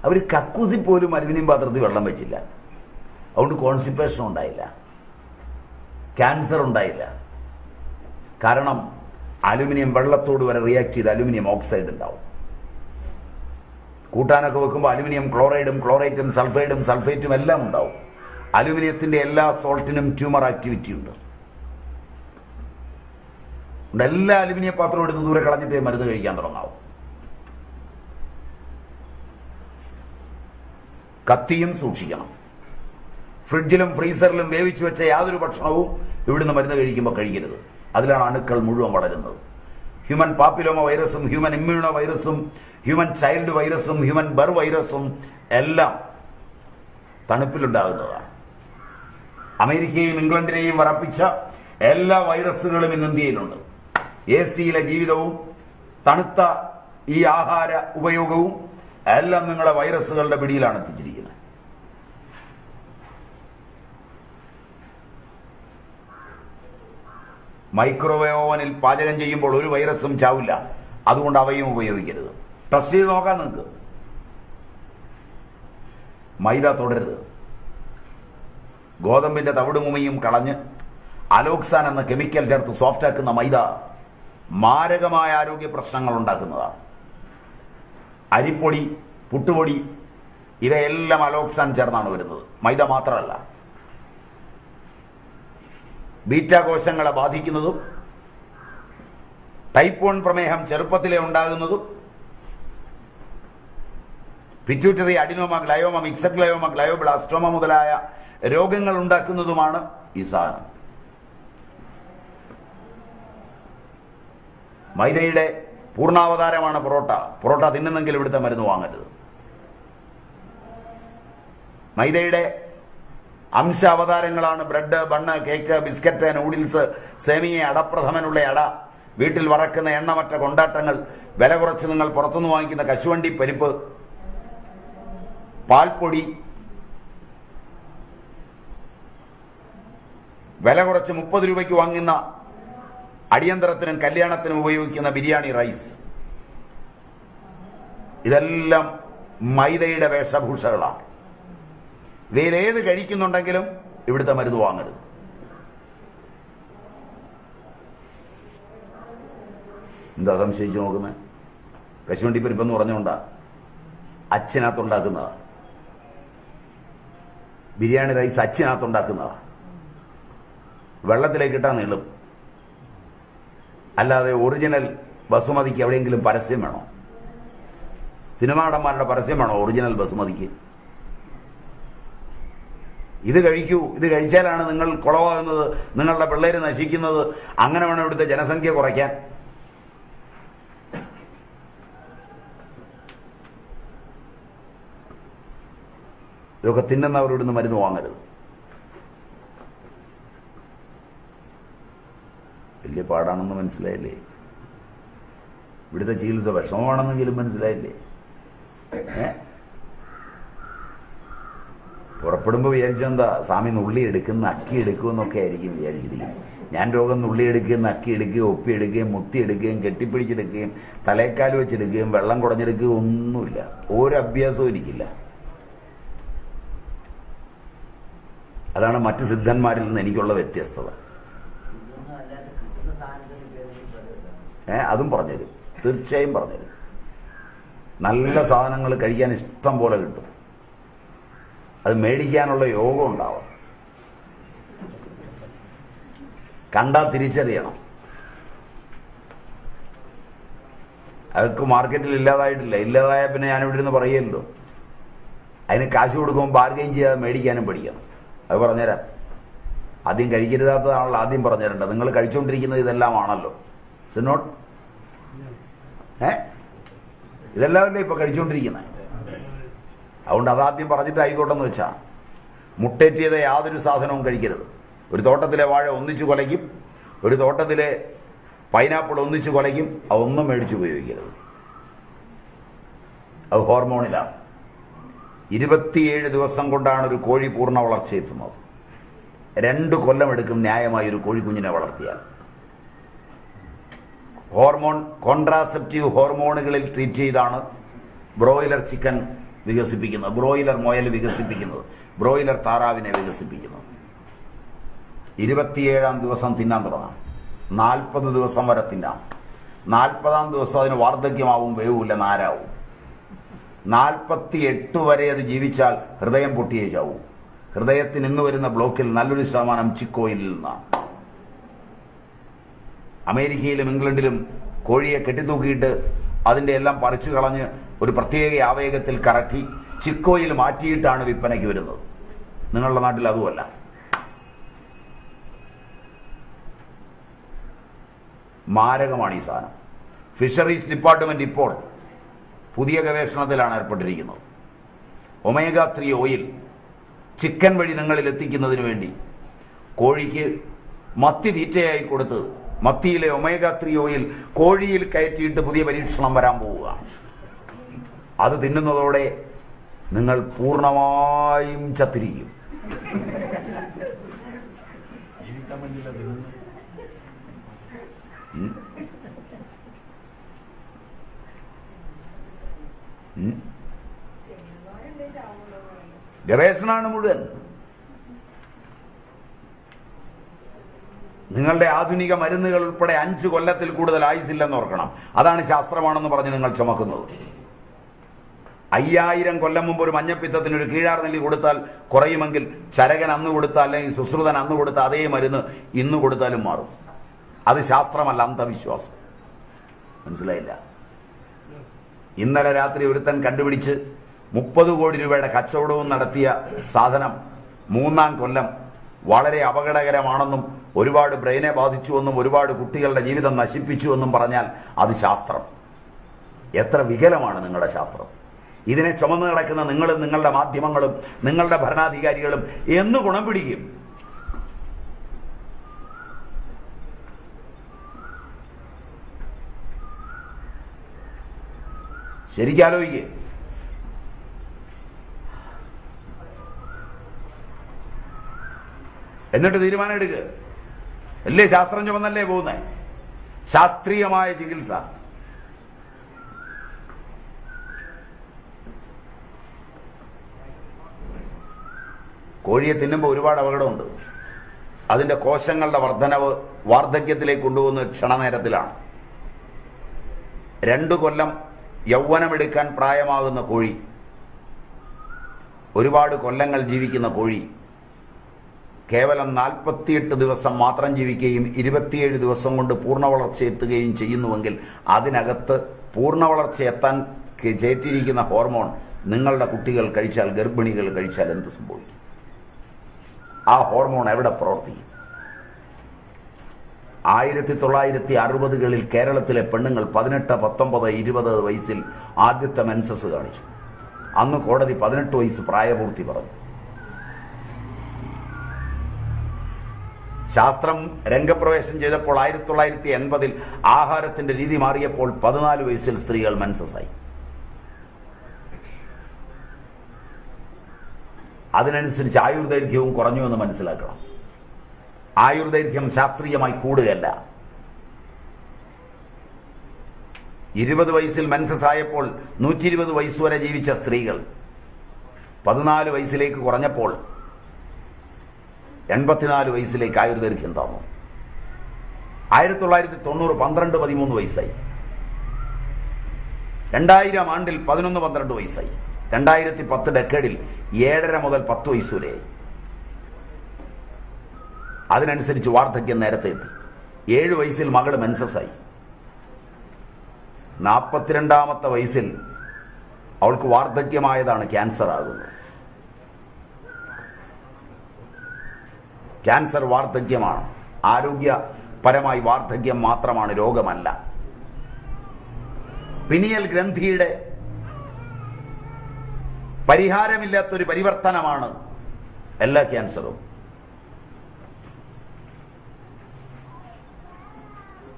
അവർ കക്കൂസിൽ പോലും അലുമിനിയം പാത്രത്തിൽ വെള്ളം വെച്ചില്ല. അതുകൊണ്ട് കോൺസ്റ്റിപ്പേഷൻ ഉണ്ടായില്ല, ക്യാൻസർ ഉണ്ടായില്ല. കാരണം അലുമിനിയം വെള്ളത്തോട് വരെ റിയാക്ട് ചെയ്ത് അലുമിനിയം ഓക്സൈഡ് ഉണ്ടാവും. കൂട്ടാനൊക്കെ വെക്കുമ്പോൾ അലുമിനിയം ക്ലോറൈഡും ക്ലോറൈറ്റും സൾഫൈഡും സൾഫേറ്റും എല്ലാം ഉണ്ടാവും. അലുമിനിയത്തിന്റെ എല്ലാ സോൾട്ടിനും ട്യൂമർ ആക്ടിവിറ്റി ഉണ്ട്. എല്ലാ അലുമിനിയ പാത്രം എടുത്ത് ദൂരെ കളഞ്ഞിട്ടേ മരുന്ന് കഴിക്കാൻ തുടങ്ങാവും. കത്തിയും സൂക്ഷിക്കണം. ഫ്രിഡ്ജിലും ഫ്രീസറിലും വേവിച്ചു വെച്ച യാതൊരു ഭക്ഷണവും ഇവിടുന്ന് മരുന്ന് കഴിക്കുമ്പോൾ കഴിക്കരുത്. അതിലാണ് അണുക്കൾ മുഴുവൻ വളരുന്നത്. ഹ്യൂമൻ പാപ്പിലോമ വൈറസും ഹ്യൂമൻ ഇമ്മ്യൂണോ വൈറസും ഹ്യൂമൻ ചൈൽഡ് വൈറസും ഹ്യൂമൻ ബർ വൈറസും എല്ലാം തണുപ്പിലുണ്ടാകുന്നതാണ്. അമേരിക്കയും ഇംഗ്ലണ്ടിനെയും വറപ്പിച്ച എല്ലാ വൈറസുകളും ഇന്ന് ഇന്ത്യയിലുണ്ട്. AC-യിലെ ജീവിതവും തണുത്ത ഈ ആഹാര ഉപയോഗവും എല്ലാം നിങ്ങളെ വൈറസുകളുടെ പിടിയിലാണ് എത്തിച്ചിരിക്കുന്നത്. മൈക്രോവേവ് ഓവനിൽ പാചകം ചെയ്യുമ്പോൾ ഒരു വൈറസും ചാവില്ല. അതുകൊണ്ട് അവയും ഉപയോഗിക്കരുത്. ടെസ്റ്റ് ചെയ്ത് നോക്കാൻ നിങ്ങൾക്ക്. മൈദ തുടരുത്. ഗോതമ്പിന്റെ തവിടുമുമയും കളഞ്ഞ് അലോക്സാൻ എന്ന കെമിക്കൽ ചേർത്ത് സോഫ്റ്റ് ആക്കുന്ന മൈദ മാരകമായ ആരോഗ്യ പ്രശ്നങ്ങൾ ഉണ്ടാക്കുന്നതാണ്. അരിപ്പൊടി, പുട്ടുപൊടി ഇവയെല്ലാം അലോക്സാൻ ചേർന്നാണ് വരുന്നത്. മൈദ മാത്രമല്ല, ബീറ്റാ കോശങ്ങളെ ബാധിക്കുന്നതും ടൈപ്പ് 1 പ്രമേഹം ചെറുപ്പത്തിലെ ഉണ്ടാകുന്നതും pituitary adenoma, glioma, mixed glioma, glioblastoma മുതലായ രോഗങ്ങൾ ഉണ്ടാക്കുന്നതുമാണ് ഈ സാധനം. മൈദയുടെ പൂർണ്ണാവതാരമാണ് പൊറോട്ട. പൊറോട്ട തിന്നുന്നെങ്കിൽ ഇവിടുത്തെ മരുന്ന് വാങ്ങരുത്. മൈദയുടെ അംശാവതാരങ്ങളാണ് bread, bun, cake, biscuit, noodles, സേമിയ, അടപ്രഥമനുള്ള അട, വീട്ടിൽ വറക്കുന്ന എണ്ണമറ്റ കൊണ്ടാട്ടങ്ങൾ, വില കുറച്ച് നിങ്ങൾ പുറത്തുനിന്ന് വാങ്ങിക്കുന്ന കശുവണ്ടി പരിപ്പ്, പാൽപ്പൊടി, വില കുറച്ച് 30 രൂപയ്ക്ക് വാങ്ങുന്ന അടിയന്തരത്തിനും കല്യാണത്തിനും ഉപയോഗിക്കുന്ന ബിരിയാണി റൈസ്, ഇതെല്ലാം മൈദയുടെ വേഷഭൂഷകളാണ്. ഇവയിലേത് കഴിക്കുന്നുണ്ടെങ്കിലും ഇവിടുത്തെ മരുന്ന് വാങ്ങരുത്. എന്താ സംശയിച്ചു നോക്കുന്നത്? കശുവണ്ടി പരിപ്പെന്ന് പറഞ്ഞുകൊണ്ടാ അച്ഛനകത്തുണ്ടാക്കുന്നതാ. ബിരിയാണി റൈസ് അച്ഛനകത്തുണ്ടാക്കുന്നതാ. വെള്ളത്തിലേക്ക് ഇട്ടാൽ നീളും. അല്ലാതെ ഒറിജിനൽ ബസുമതിക്ക് എവിടെയെങ്കിലും പരസ്യം വേണോ? സിനിമാ നടന്മാരുടെ പരസ്യം വേണോ ഒറിജിനൽ ബസുമതിക്ക്? ഇത് കഴിക്കൂ, ഇത് കഴിച്ചാലാണ് നിങ്ങൾ കുളവാകുന്നത്, നിങ്ങളുടെ പിള്ളേര് നശിക്കുന്നത്. അങ്ങനെ വേണം ഇവിടുത്തെ ജനസംഖ്യ കുറയ്ക്കാൻ. ഇതൊക്കെ തിന്നുന്നവർ ഇവിടുന്ന് മരുന്ന് വാങ്ങരുത്. വലിയ പാടാണെന്ന് മനസ്സിലായില്ലേ? ഇവിടുത്തെ ചികിത്സ വിഷമമാണെന്നെങ്കിലും മനസ്സിലായില്ലേ? പുറപ്പെടുമ്പോൾ വിചാരിച്ചെന്താ, സ്വാമി നുള്ളി എടുക്കുന്ന അക്കി എടുക്കുമെന്നൊക്കെ ആയിരിക്കും വിചാരിച്ചിരിക്കും. ഞാൻ രോഗം നുള്ളി എടുക്കുകയും അക്കി എടുക്കുകയും ഒപ്പിയെടുക്കുകയും മുത്തിയെടുക്കുകയും കെട്ടിപ്പിടിച്ചെടുക്കുകയും തലേക്കാൽ വെച്ചെടുക്കുകയും വെള്ളം കുടഞ്ഞെടുക്കുകയും ഒന്നുമില്ല. ഒരു അഭ്യാസവും എനിക്കില്ല. അതാണ് മറ്റ് സിദ്ധന്മാരിൽ നിന്ന് എനിക്കുള്ള വ്യത്യസ്തത. അതും പറഞ്ഞുതരും, തീർച്ചയായും പറഞ്ഞുതരും. നല്ല സാധനങ്ങൾ കഴിക്കാൻ ഇഷ്ടം പോലെ കിട്ടും. അത് മേടിക്കാനുള്ള യോഗം ഉണ്ടാവും. കണ്ടാൽ തിരിച്ചറിയണം. അതൊക്കെ മാർക്കറ്റിൽ ഇല്ലാതായിട്ടില്ല. ഇല്ലാതായ പിന്നെ ഞാനിവിടെ ഇരുന്ന് പറയല്ലോ. അതിന് കാശ് കൊടുക്കുമ്പോൾ ബാർഗെയിൻ ചെയ്യാതെ മേടിക്കാനും പഠിക്കണം. അത് പറഞ്ഞുതരാം. ആദ്യം കഴിക്കരുതാത്തതാണല്ലോ ആദ്യം പറഞ്ഞുതരേണ്ടത്. നിങ്ങൾ കഴിച്ചുകൊണ്ടിരിക്കുന്നത് ഇതെല്ലാമാണല്ലോ. സിനോട്ട് ഇതെല്ലാമല്ലേ ഇപ്പൊ കഴിച്ചുകൊണ്ടിരിക്കുന്നത്. അതുകൊണ്ട് അതാദ്യം പറഞ്ഞിട്ട് ആയിക്കോട്ടെന്ന് വെച്ചാ, മുട്ടേറ്റ് ചെയ്ത യാതൊരു സാധനവും കഴിക്കരുത്. ഒരു തോട്ടത്തിലെ വാഴ ഒന്നിച്ചു കൊലയ്ക്കും, ഒരു തോട്ടത്തിലെ പൈനാപ്പിൾ ഒന്നിച്ചു കൊലയ്ക്കും. അതൊന്നും മേടിച്ച് ഉപയോഗിക്കരുത്. അത് ഹോർമോണിലാണ്. 27 ദിവസം കൊണ്ടാണ് ഒരു കോഴി പൂർണ്ണ വളർച്ചയെത്തുന്നത്. 2 കൊല്ലം എടുക്കും ന്യായമായി ഒരു കോഴിക്കുഞ്ഞിനെ വളർത്തിയാൽ. ഹോർമോൺ, കോൺട്രാസെപ്റ്റീവ് ഹോർമോണുകളിൽ ട്രീറ്റ് ചെയ്താണ് ബ്രോയിലർ ചിക്കൻ വികസിപ്പിക്കുന്നത്, ബ്രോയിലർ മുയൽ വികസിപ്പിക്കുന്നത്, ബ്രോയിലർ താറാവിനെ വികസിപ്പിക്കുന്നത്. 27-ാം ദിവസം തിന്നാൻ തുടങ്ങാം. 40 ദിവസം വരെ തിന്നാം. 40-ാം ദിവസം അതിന് വാർദ്ധക്യമാവും, വേവില്ല, നാരാവും. 48 വരെ അത് ജീവിച്ചാൽ ഹൃദയം പൊട്ടിയേ ചാവും. ഹൃദയത്തിന് ഇന്ന് വരുന്ന ബ്ലോക്കിൽ നല്ലൊരു ശതമാനം ചിക്കോയിലിൽ നിന്നാണ്. അമേരിക്കയിലും ഇംഗ്ലണ്ടിലും കോഴിയെ കെട്ടിത്തൂക്കിയിട്ട് അതിൻ്റെ എല്ലാം പറിച്ചു കളഞ്ഞ് ഒരു പ്രത്യേക ആവേഗത്തിൽ കറക്കി ചിക്കോയിൽ മാറ്റിയിട്ടാണ് വിൽപ്പനയ്ക്ക് വരുന്നത്. നിങ്ങളുടെ നാട്ടിൽ അതുമല്ല. മാരകമാണ് ഈ സാധനം. ഫിഷറീസ് ഡിപ്പാർട്ട്മെന്റ് ഇപ്പോൾ പുതിയ ഗവേഷണത്തിലാണ് ഏർപ്പെട്ടിരിക്കുന്നത്. ഒമേഗ 3 ഓയിൽ ചിക്കൻ വഴി നിങ്ങളിൽ എത്തിക്കുന്നതിന് വേണ്ടി കോഴിക്ക് മത്തി തീറ്റയായി കൊടുത്ത് മത്തിയിലെ ഒമേഗ 3 ഓയിൽ കോഴിയിൽ കയറ്റിയിട്ട് പുതിയ പരീക്ഷണം വരാൻ പോവുക. അത് തിന്നുന്നതോടെ നിങ്ങൾ പൂർണ്ണമായും ചത്തിരിക്കും. ഗവേഷണമാണ് മുഴുവൻ. നിങ്ങളുടെ ആധുനിക മരുന്നുകൾ ഉൾപ്പെടെ 5 കൊല്ലത്തിൽ കൂടുതൽ ആയുസില്ലെന്ന് ഓർക്കണം. അതാണ് ശാസ്ത്രമാണെന്ന് പറഞ്ഞ് നിങ്ങൾ ചുമക്കുന്നത്. 5000 കൊല്ലം മുമ്പ് ഒരു മഞ്ഞപ്പിത്തത്തിന് ഒരു കീഴാർ നെല്ലി കൊടുത്താൽ കുറയുമെങ്കിൽ ചരകൻ അന്ന് കൊടുത്താൽ അല്ലെങ്കിൽ സുശ്രുതൻ അന്ന് കൊടുത്ത അതേ മരുന്ന് ഇന്ന് കൊടുത്താലും മാറും. അത് ശാസ്ത്രമല്ല, അന്ധവിശ്വാസം. മനസ്സിലായില്ല? ഇന്നലെ രാത്രി ഒരുത്തൻ കണ്ടുപിടിച്ച് 30 കോടി രൂപയുടെ കച്ചവടവും നടത്തിയ സാധനം 3-ാം കൊല്ലം വളരെ അപകടകരമാണെന്നും ഒരുപാട് ബ്രെയിനെ ബാധിച്ചുവെന്നും ഒരുപാട് കുട്ടികളുടെ ജീവിതം നശിപ്പിച്ചുവെന്നും പറഞ്ഞാൽ അത് ശാസ്ത്രം. എത്ര വികലമാണ് നിങ്ങളുടെ ശാസ്ത്രം! ഇതിനെ ചുമന്നു കിടക്കുന്ന നിങ്ങളും നിങ്ങളുടെ മാധ്യമങ്ങളും നിങ്ങളുടെ ഭരണാധികാരികളും എന്ന് ഗുണം പിടിക്കും? ശരിക്കാലോചിക്കേ. എന്നിട്ട് തീരുമാനം എടുക്കുക. അല്ലേ ശാസ്ത്രം ചുമന്നല്ലേ പോകുന്നേ? ശാസ്ത്രീയമായ ചികിത്സ. കോഴിയെ തിന്നുമ്പോൾ ഒരുപാട് അപകടമുണ്ട്. അതിന്റെ കോശങ്ങളുടെ വർധനവ് വാർദ്ധക്യത്തിലേക്ക് കൊണ്ടുപോകുന്ന ക്ഷണനേരത്തിലാണ്. 2 കൊല്ലം യൗവനമെടുക്കാൻ പ്രായമാകുന്ന കോഴി, ഒരുപാട് കൊല്ലങ്ങൾ ജീവിക്കുന്ന കോഴി കേവലം 48 ദിവസം മാത്രം ജീവിക്കുകയും 27 ദിവസം കൊണ്ട് പൂർണ്ണ വളർച്ച എത്തുകയും ചെയ്യുന്നുവെങ്കിൽ അതിനകത്ത് പൂർണ്ണ വളർച്ച എത്താൻ ചേറ്റിരിക്കുന്ന ഹോർമോൺ നിങ്ങളുടെ കുട്ടികൾ കഴിച്ചാൽ, ഗർഭിണികൾ കഴിച്ചാൽ എന്ത് സംഭവിക്കും? ആ ഹോർമോൺ എവിടെ പ്രവർത്തിക്കും? 1960കളിൽ കേരളത്തിലെ പെണ്ണുങ്ങൾ 18, 19, 20 വയസ്സിൽ ആദ്യത്തെ മെൻസസ് കാണിച്ചു. അന്ന് കോടതി 18 വയസ്സ് പ്രായപൂർത്തി പറഞ്ഞു. ശാസ്ത്രം രംഗപ്രവേശം ചെയ്തപ്പോൾ 1980-ൽ ആഹാരത്തിന്റെ രീതി മാറിയപ്പോൾ 14 വയസ്സിൽ സ്ത്രീകൾ മെൻസസായി. അതിനനുസരിച്ച് ആയുർദൈർഘ്യവും കുറഞ്ഞു എന്ന് മനസ്സിലാക്കണം. ആയുർദൈർഘ്യം ശാസ്ത്രീയമായി കൂടുകയല്ല. 20 വയസ്സിൽ മെൻസസ് ആയപ്പോൾ 120 വയസ്സുവരെ ജീവിച്ച സ്ത്രീകൾ 14 വയസ്സിലേക്ക് കുറഞ്ഞപ്പോൾ 84 വയസ്സിലേക്ക് ആയുർദൈർഘ്യം താന്നു. 1990 12, 13 വയസ്സായി. 2000 ആണ്ടിൽ 11, 12 വയസ്സായി. 2010 ഡെക്കേഡിൽ 7.5 മുതൽ 10 വയസ്സ് വരെയായി. അതിനനുസരിച്ച് വാർദ്ധക്യം നേരത്തെ എത്തി. 7 വയസ്സിൽ മകള് മെൻസസായി. 42ാമത്തെ വയസ്സിൽ അവൾക്ക് വാർദ്ധക്യമായതാണ് ക്യാൻസർ ആകുന്നത്. ക്യാൻസർ വാർദ്ധക്യമാണ്. ആരോഗ്യപരമായി വാർദ്ധക്യം മാത്രമാണ്, രോഗമല്ല. പിനിയൽ ഗ്രന്ഥിയുടെ പരിഹാരമില്ലാത്തൊരു പരിവർത്തനമാണ് എല്ലാ ക്യാൻസറും.